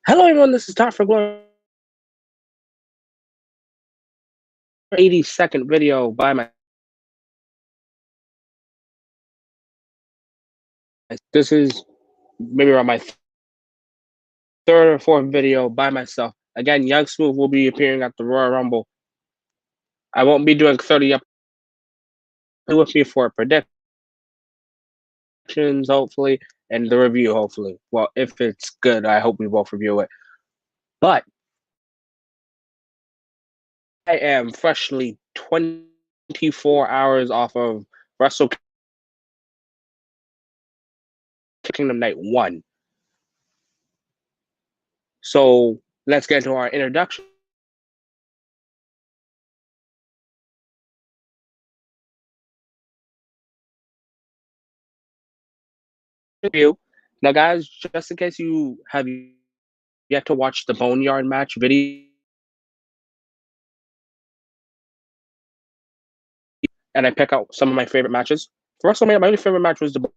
Hello, everyone. This is Top for Glory. 80-second video by my. This is maybe around my third or fourth video by myself. Again, Young Smooth will be appearing at the Royal Rumble. I won't be doing 30 up with me for predictions, hopefully, and the review, hopefully. Well, if it's good, I hope we both review it. But I am freshly 24 hours off of Wrestle Kingdom Night 1. So let's get into our introduction. Now, guys, just in case you have yet to watch the Boneyard match video, and I pick out some of my favorite matches. For WrestleMania, my only favorite match was the.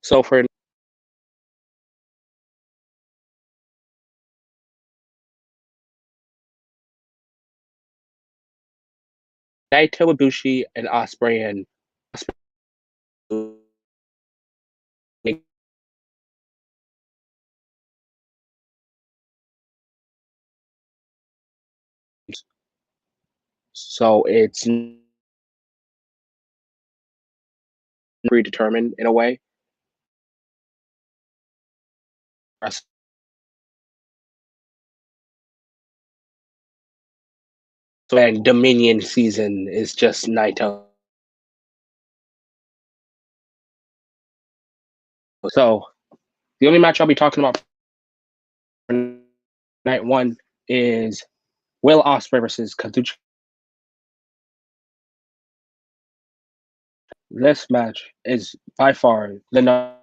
So for Naito, Ibushi, and Osprey, and so it's predetermined in a way. And Dominion season is just Naito. So the only match I'll be talking about for night one is Will Ospreay versus Kazuchika. This match is by far the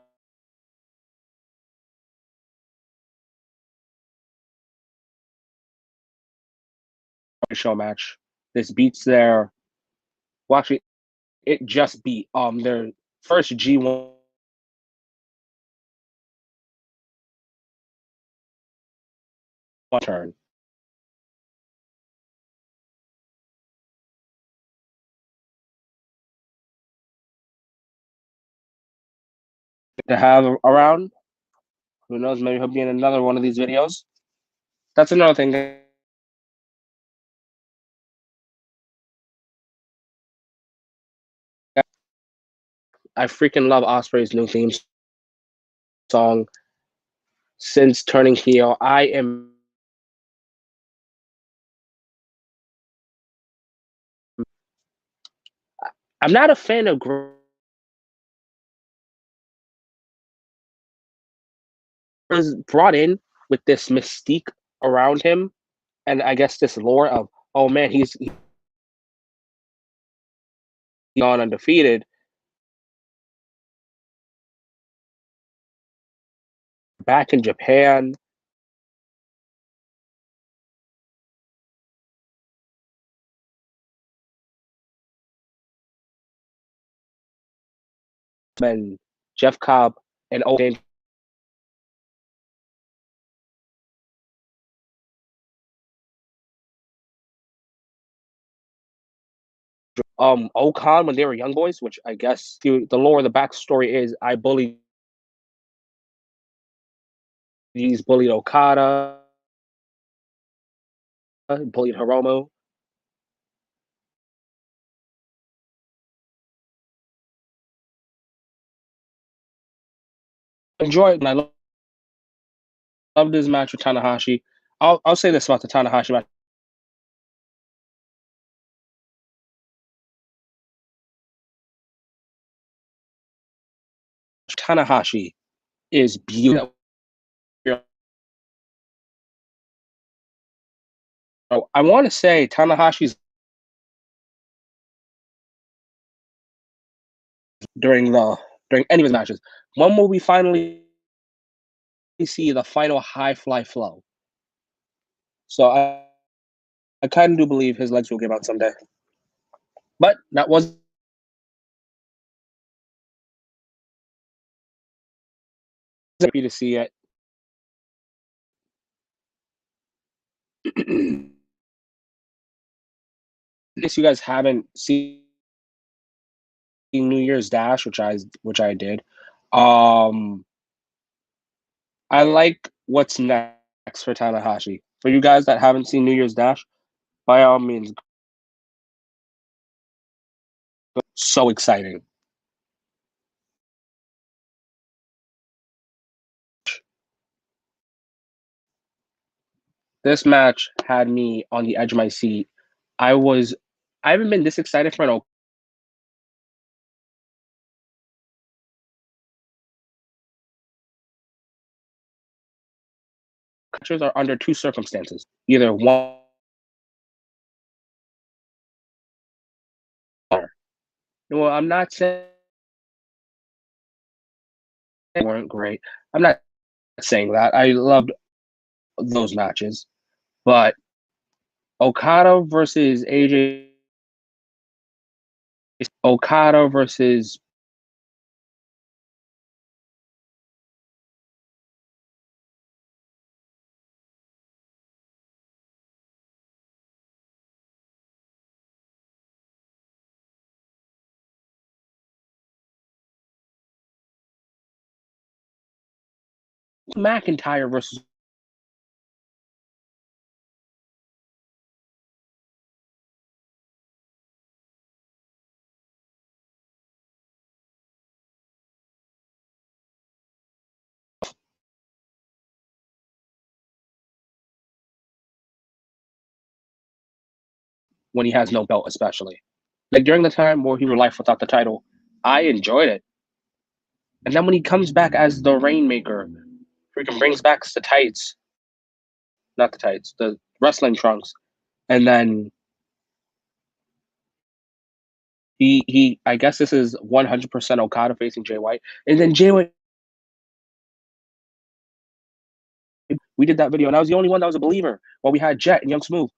show match. This beats their. Well, actually, it just beat their first G1 turn. To have around. Who knows? Maybe he'll be in another one of these videos. That's another thing. I freaking love Osprey's new theme song. Since turning heel, I'm not a fan of was brought in with this mystique around him, and I guess this lore of, oh man, he's gone undefeated. Back in Japan, and Jeff Cobb and Owen Okan when they were young boys, which I guess the lore, the backstory is I bullied Okada, bullied Hiromu. Enjoyed, and I love this match with Tanahashi. I'll say this about the Tanahashi match. Tanahashi is beautiful. I want to say Tanahashi's during any of his matches. When will we finally see the final high fly flow? So I kind of do believe his legs will give out someday. But that was happy to see it. Guess you guys haven't seen New Year's Dash, which I did. Um, I like what's next for Tanahashi. For you guys that haven't seen New Year's Dash, by all means, so exciting. This match had me on the edge of my seat. I was, I haven't been this excited for an matches are under two circumstances. Either one, well, I'm not saying they weren't great. I'm not saying that. I loved those matches, but Okada versus AJ, Okada versus McIntyre versus when he has no belt, especially like during the time where he was life without the title. I enjoyed it, and then when he comes back as the Rainmaker, freaking brings back the tights, not the tights, the wrestling trunks, and then he I guess this is 100% Okada facing Jay White, and then Jay White. We did that video, and I was the only one that was a believer. While we had Jet and Young Smooth,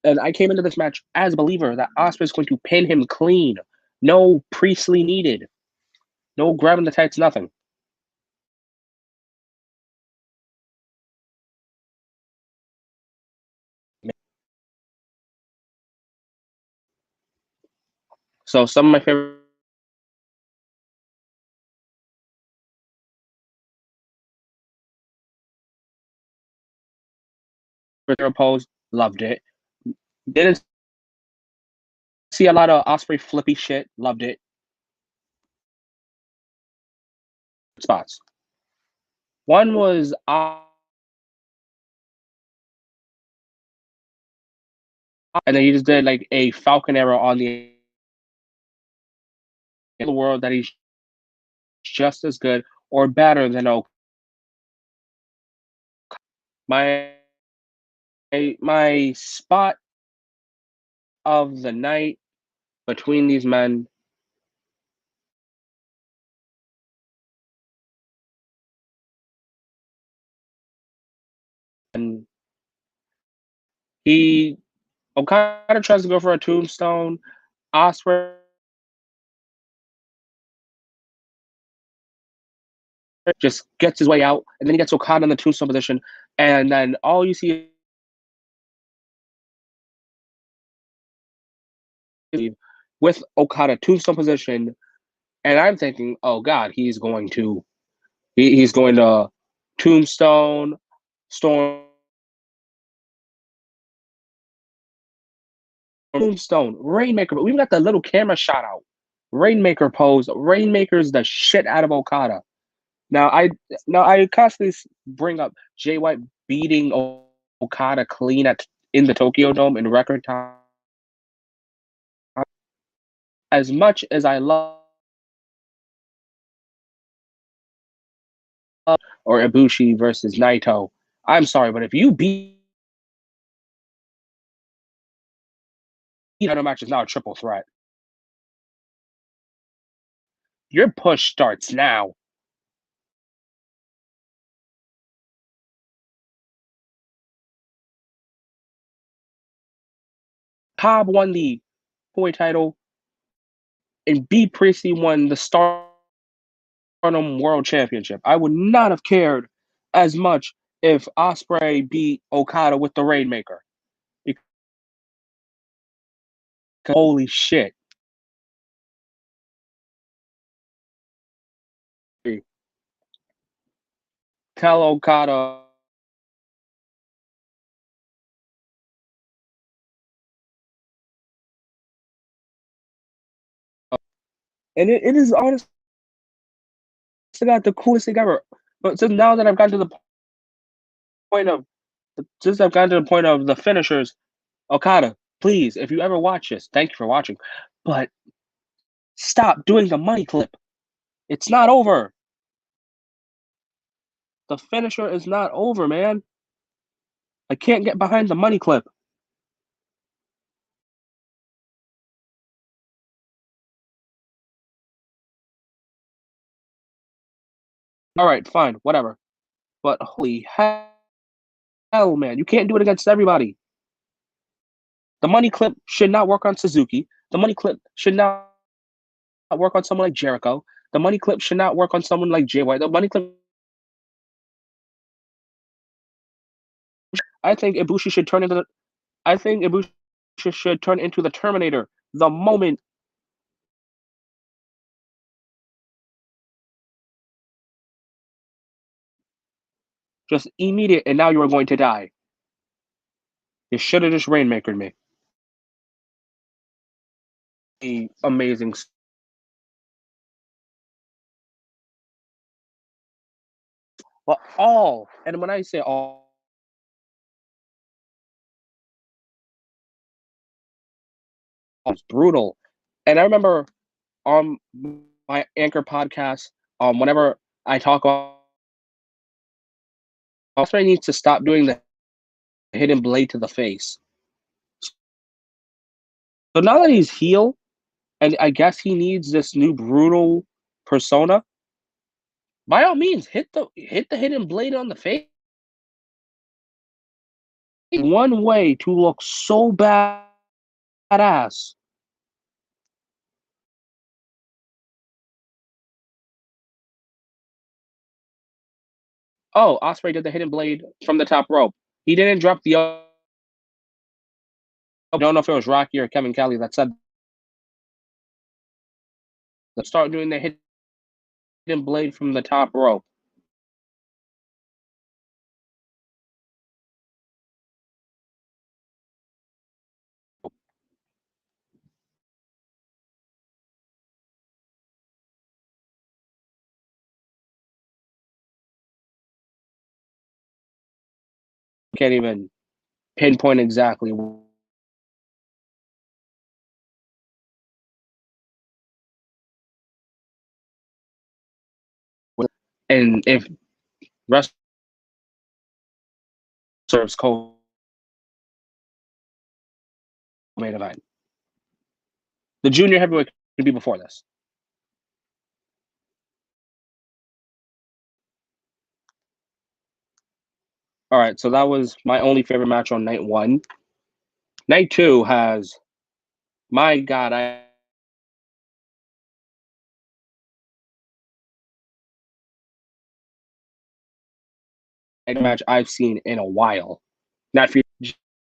and I came into this match as a believer that Osprey is going to pin him clean. No Priestley needed. No grabbing the tights. Nothing. So some of my favorite pose, loved it. Didn't see a lot of Osprey flippy shit, loved it. Spots. One was and then he just did like a Falcon arrow on the world that he's just as good or better than Oak. My my spot of the night between these men, and he Okada tries to go for a tombstone. Osprey just gets his way out, and then he gets Okada in the tombstone position, and then all you see with Okada tombstone position, and I'm thinking, oh god, he's going to tombstone, storm, tombstone, Rainmaker. But we've got the little camera shot out. Rainmaker pose. Rainmaker's the shit out of Okada. Now I constantly bring up Jay White beating Okada clean in the Tokyo Dome in record time. As much as I love or Ibushi versus Naito, I'm sorry, but if you beat title match is now a triple threat. Your push starts now. Cobb won the boy title, and B Priestley won the Stardom World Championship. I would not have cared as much if Ospreay beat Okada with the Rainmaker. Because holy shit. Tell Okada and it is honestly got the coolest thing ever. But since now that I've gotten to the point of since I've gotten to the point of the finishers, Okada, please, if you ever watch this, thank you for watching. But stop doing the money clip. It's not over. The finisher is not over, man. I can't get behind the money clip. All right, fine, whatever. But holy hell, man, you can't do it against everybody. The money clip should not work on Suzuki. The money clip should not work on someone like Jericho. The money clip should not work on someone like Jay White. The money clip. I think Ibushi should turn into the. I think Ibushi should turn into the Terminator the moment. Just immediate, and now you are going to die. You should have just Rainmakered me. Amazing. Well, all, and when I say all, it's brutal. And I remember on my Anchor podcast, whenever I talk about, Osprey needs to stop doing the hidden blade to the face. So now that he's heel, and I guess he needs this new brutal persona, by all means, hit the hidden blade on the face. One way to look so badass. Oh, Osprey did the hidden blade from the top rope. He didn't drop the. I don't know if it was Rocky or Kevin Kelly that said. Start doing the hidden blade from the top rope. Can't even pinpoint exactly. And if wrestler serves co-main event, the junior heavyweight could be before this. All right, so that was my only favorite match on night one. Night two has, my God, I match I've seen in a while. Not for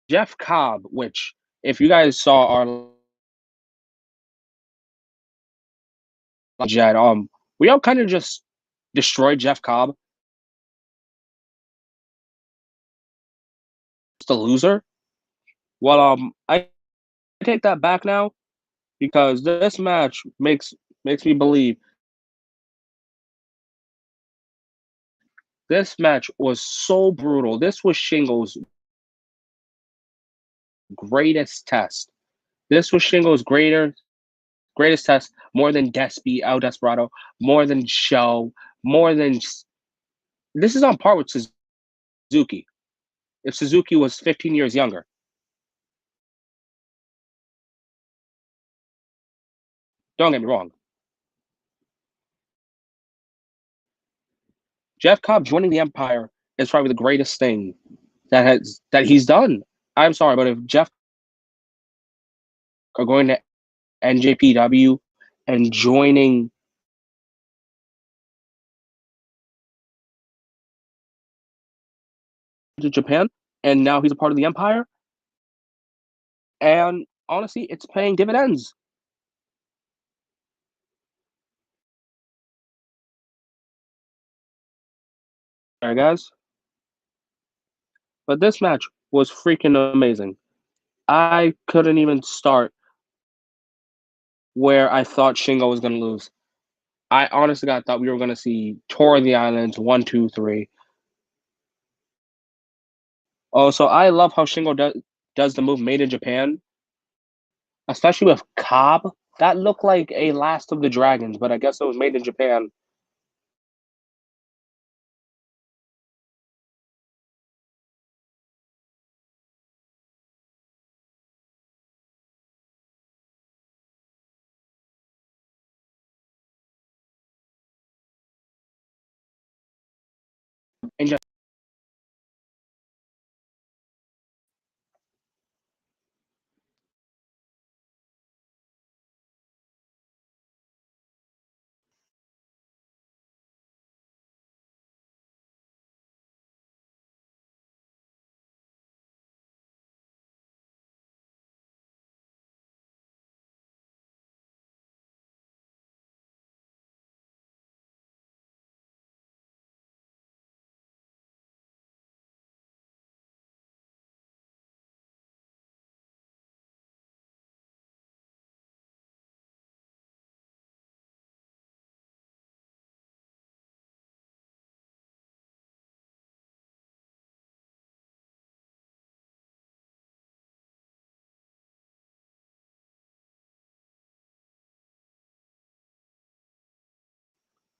Jeff Cobb, which if you guys saw our Jed, we all kind of just destroyed Jeff Cobb. Just a loser. Well, I take that back now because this match makes me believe this match was so brutal. This was Shingo's greatest test. This was Shingo's greatest test, more than Despy, El Desperado, more than Show, more than. This is on par with Suzuki. If Suzuki was 15 years younger. Don't get me wrong. Jeff Cobb joining the Empire is probably the greatest thing that he's done. I'm sorry, but if Jeff are going to NJPW and joining to Japan, and now he's a part of the Empire. And honestly, it's paying dividends. All right, guys. But this match was freaking amazing. I couldn't even start where I thought Shingo was going to lose. I honestly thought we were going to see Tour of the Islands 1, 2, 3. Oh, so I love how Shingo does the move Made in Japan, especially with Cobb. That looked like a Last of the Dragons, but I guess it was made in Japan. And just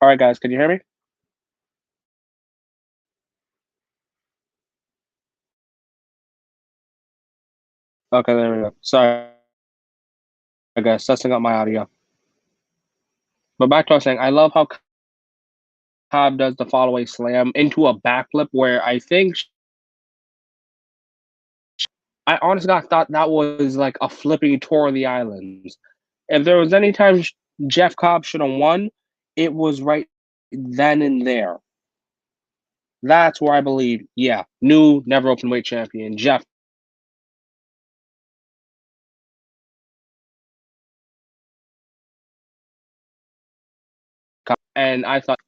all right, guys, can you hear me? Okay, there we go. Sorry, guys, testing up my audio. But back to what I was saying, I love how Cobb does the follow away slam into a backflip where I think I honestly thought that was like a flipping tour of the islands. If there was any time Jeff Cobb should have won, it was right then and there. That's where I believe, yeah, new never open weight champion, Jeff. Cobb. And I thought,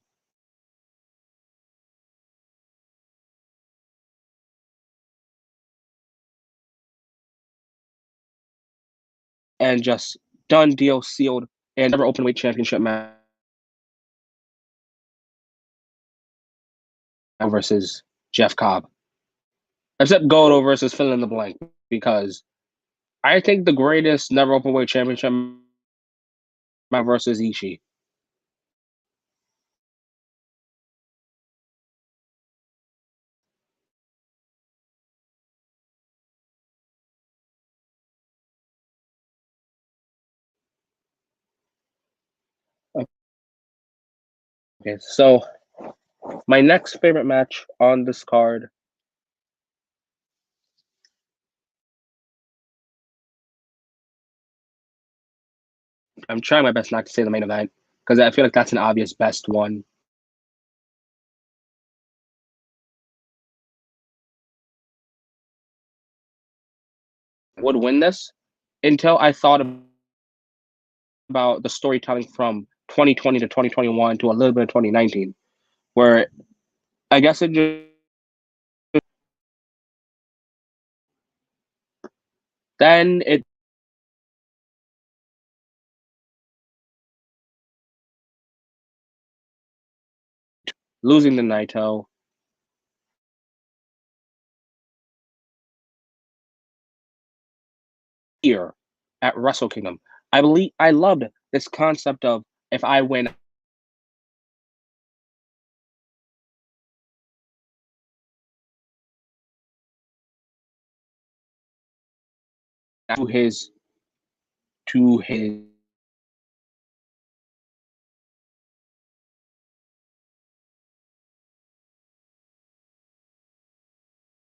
and just done deal sealed and never open weight championship match versus Jeff Cobb. Except Goto versus fill in the blank because I think the greatest never open weight championship match versus Ishii. Okay, so my next favorite match on this card. I'm trying my best not to say the main event because I feel like that's an obvious best one. Would win this until I thought about the storytelling from 2020 to 2021 to a little bit of 2019, where I guess it just then it losing the Naito here at Wrestle Kingdom. I loved this concept of if I win to his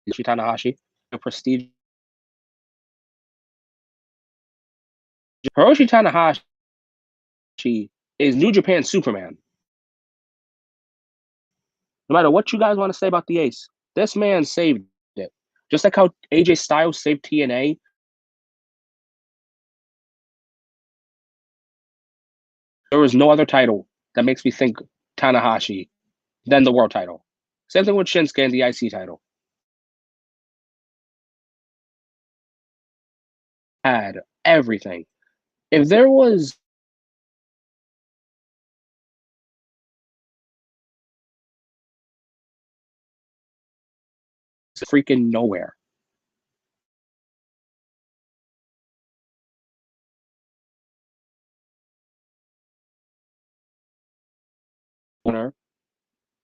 Tanahashi, the prestige Hiroshi Tanahashi is New Japan Superman. No matter what you guys want to say about the Ace, this man saved it. Just like how AJ Styles saved TNA, there was no other title that makes me think Tanahashi than the world title. Same thing with Shinsuke and the IC title. Had everything. If there was freaking nowhere.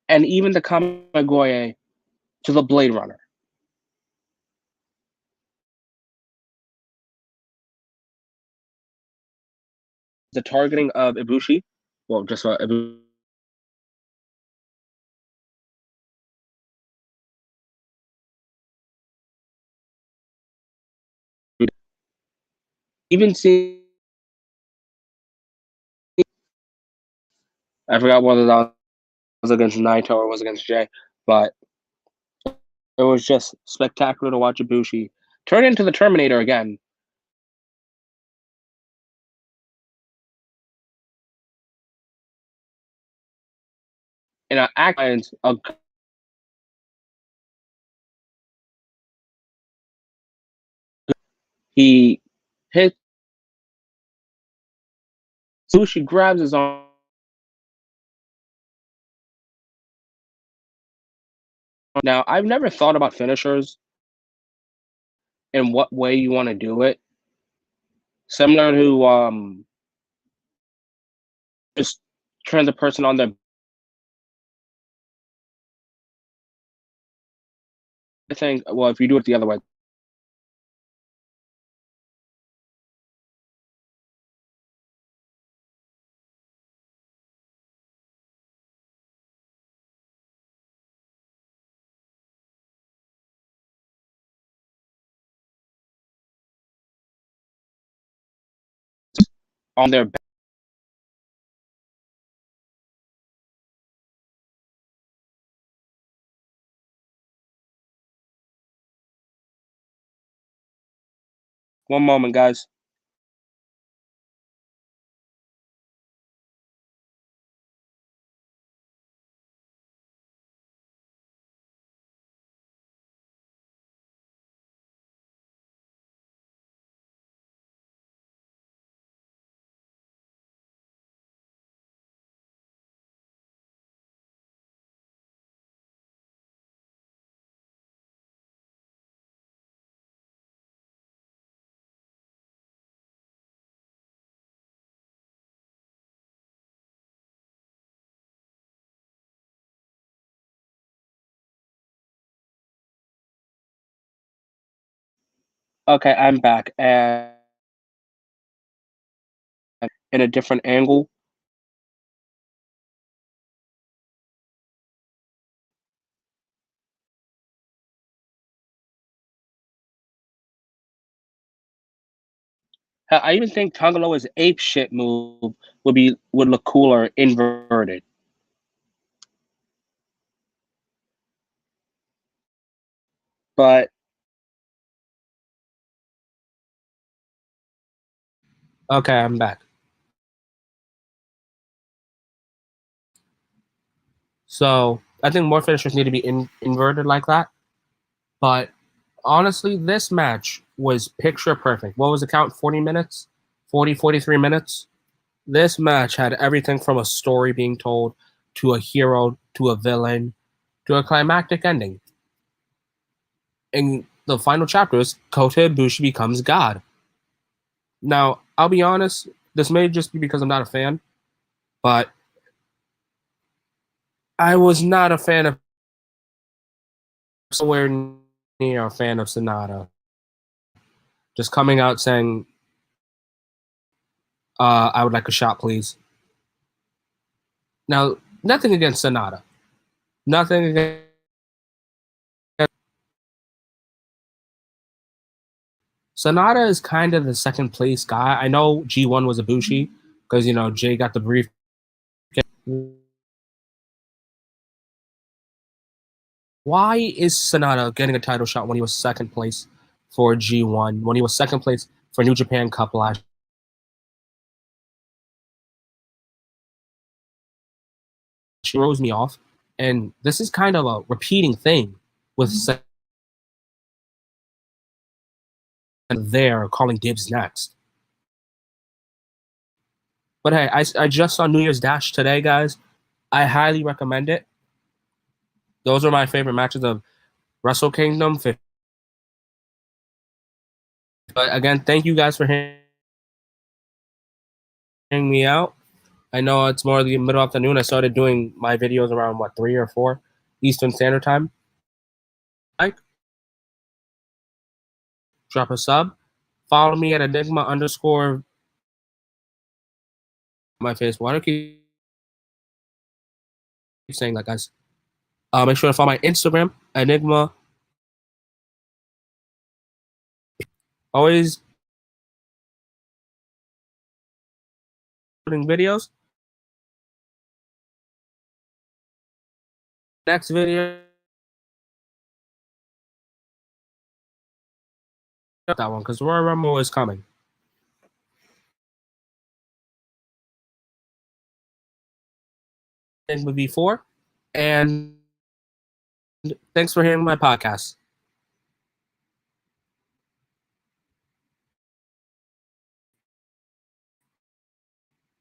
And even the Kamigoye to the Blade Runner. The targeting of Ibushi, well, just Ibushi. Even seeing, I forgot whether that was against Naito or was against Jay, but it was just spectacular to watch Ibushi turn into the Terminator again. In an act, he hits Ibushi, grabs his arm. Now, I've never thought about finishers and what way you want to do it. Similar to just turn the person on their. I think, well, if you do it the other way, on their back. One moment, guys. Okay, I'm back, and in a different angle. I even think Tangaloa's ape shit move would look cooler inverted. But okay, I'm back. So I think more finishers need to be inverted like that. But honestly, this match was picture perfect. What was the count? 40 minutes? 43 minutes? This match had everything from a story being told to a hero to a villain to a climactic ending. In the final chapters, Kota Ibushi becomes God. Now, I'll be honest, this may just be because I'm not a fan, but I was not a fan of somewhere near a fan of Sonata. Just coming out saying, I would like a shot, please. Now, nothing against Sonata. Nothing against Sonata is kind of the second place guy. I know G1 was Ibushi because Jay got the brief. Why is Sonata getting a title shot when he was second place for G1? When he was second place for New Japan Cup last? Throws me off, and this is kind of a repeating thing with there calling dibs next. But hey, I just saw New Year's Dash today, guys. I highly recommend it. Those are my favorite matches of Wrestle Kingdom. But again, thank you guys for hearing me out. I know it's more the middle afternoon. I started doing my videos around 3 or 4 Eastern Standard Time. Like, drop a sub, follow me at Enigma _ my face. Why do I keep saying that, guys? Make sure to follow my Instagram, Enigma. Always putting videos. Next video, that one because Royal Rumble is coming. Enigma V4, and thanks for hearing my podcast.